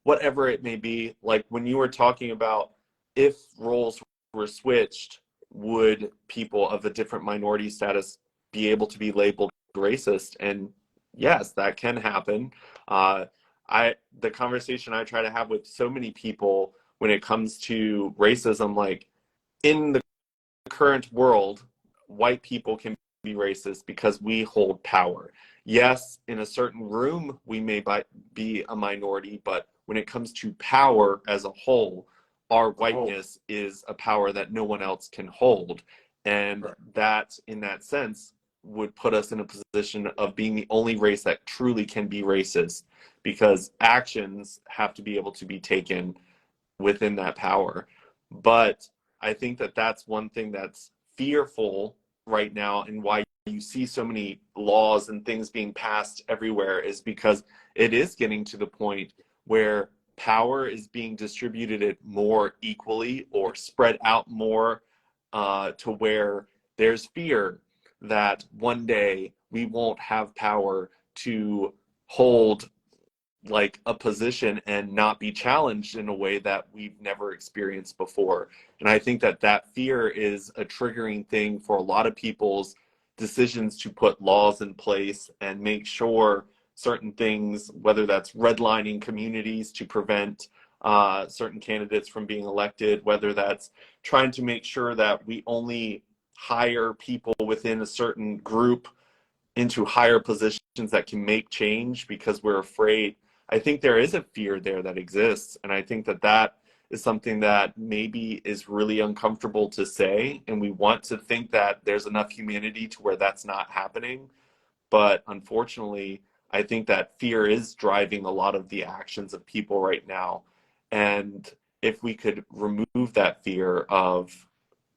whatever it may be. Like when you were talking about if roles were switched, would people of a different minority status be able to be labeled racist? And yes, that can happen. The conversation I try to have with so many people when it comes to racism, like in the current world, white people can be racist because we hold power. Yes, in a certain room, we may be a minority, but when it comes to power as a whole, our whiteness is a power that no one else can hold. And that, in that sense, would put us in a position of being the only race that truly can be racist, because actions have to be able to be taken within that power. But I think that that's one thing that's fearful right now, and why you see so many laws and things being passed everywhere is because it is getting to the point where power is being distributed it more equally or spread out more, to where there's fear that one day we won't have power to hold like a position and not be challenged in a way that we've never experienced before. And I think that that fear is a triggering thing for a lot of people's decisions to put laws in place and make sure certain things, whether that's redlining communities to prevent certain candidates from being elected, whether that's trying to make sure that we only hire people within a certain group into higher positions that can make change because we're afraid. I think there is a fear there that exists. And I think that that is something that maybe is really uncomfortable to say. And we want to think that there's enough humanity to where that's not happening. But unfortunately, I think that fear is driving a lot of the actions of people right now. And if we could remove that fear of,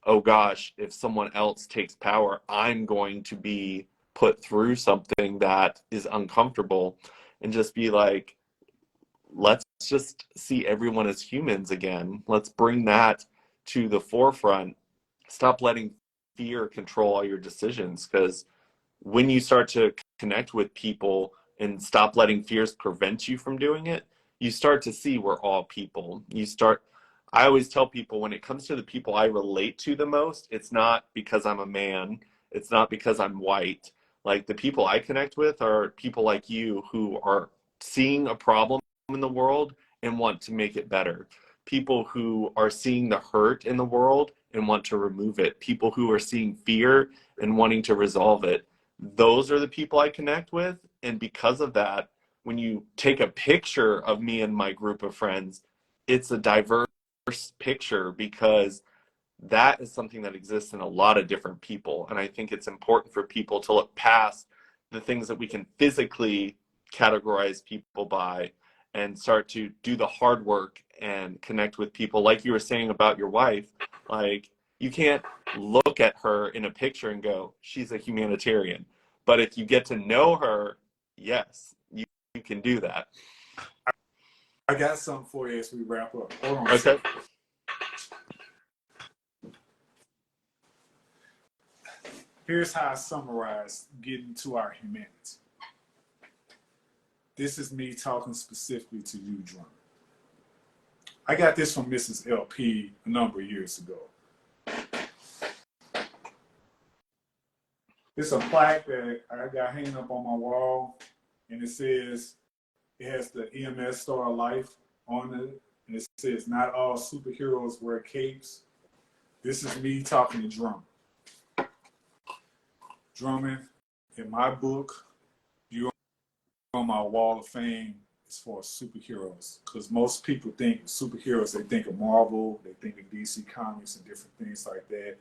oh gosh, if someone else takes power, I'm going to be put through something that is uncomfortable, and just be like, let's just see everyone as humans again. Let's bring that to the forefront. Stop letting fear control all your decisions, because when you start to connect with people and stop letting fears prevent you from doing it, you start to see we're all people. I always tell people, when it comes to the people I relate to the most, it's not because I'm a man, it's not because I'm white. Like, the people I connect with are people like you who are seeing a problem in the world and want to make it better. People who are seeing the hurt in the world and want to remove it. People who are seeing fear and wanting to resolve it. Those are the people I connect with. And because of that, when you take a picture of me and my group of friends, it's a diverse picture, because that is something that exists in a lot of different people. And I think it's important for people to look past the things that we can physically categorize people by and start to do the hard work and connect with people. Like you were saying about your wife, like, you can't look at her in a picture and go, she's a humanitarian. But if you get to know her, yes, you can do that. I got something for you as we wrap up. Hold on. Okay. Here's how I summarize getting to our humanity. This is me talking specifically to you, Drummer. I got this from Mrs. LP a number of years ago. It's a plaque that I got hanging up on my wall, and it says, it has the EMS Star of Life on it, and it says, not all superheroes wear capes. This is me talking to Drummond. Drummond, in my book, you're on my wall of fame as far as superheroes, because most people think superheroes, they think of Marvel, they think of DC Comics and different things like that.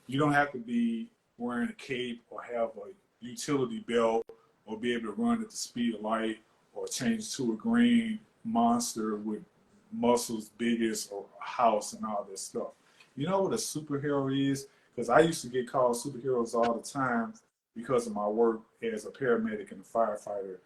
You don't have to be wearing a cape or have a utility belt or be able to run at the speed of light or change to a green monster with muscles big as a house and all this stuff. You know what a superhero is? Because I used to get called superheroes all the time because of my work as a paramedic and a firefighter.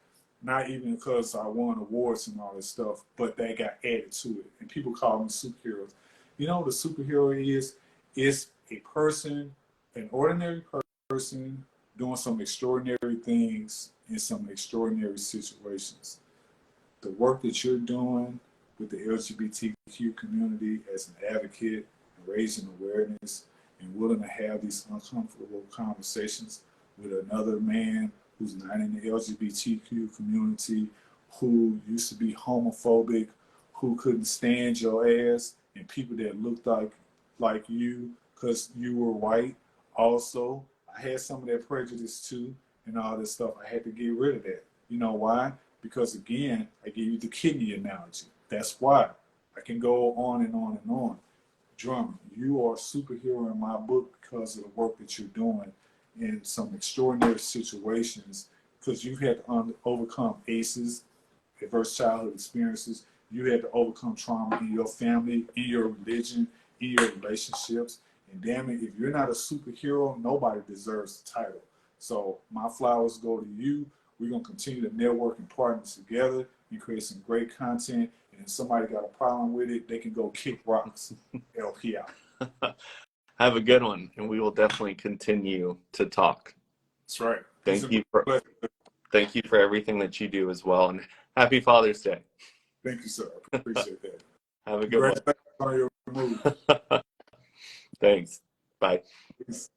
Not even because I won awards and all this stuff, but they got added to it. And people call me superheroes. You know what a superhero is? It's a person, an ordinary person, doing some extraordinary things in some extraordinary situations. The work that you're doing with the LGBTQ community as an advocate, raising awareness, and willing to have these uncomfortable conversations with another man who's not in the LGBTQ community, who used to be homophobic, who couldn't stand your ass, and people that looked like you because you were white. Also, I had some of that prejudice too, and all this stuff. I had to get rid of that. You know why? Because again, I gave you the kidney analogy. That's why. I can go on and on and on. Drummond, you are a superhero in my book because of the work that you're doing in some extraordinary situations, because you had to overcome ACEs, adverse childhood experiences. You had to overcome trauma in your family, in your religion, in your relationships. And damn it, if you're not a superhero, nobody deserves the title. So my flowers go to you. We're going to continue to network and partner together and create some great content. And if somebody got a problem with it, they can go kick rocks. LP out. Have a good one, and we will definitely continue to talk. That's right. Thank you for everything that you do as well, and happy Father's Day. Thank you, sir. I appreciate that. Have a good one. On your move. Thanks. Bye. Peace.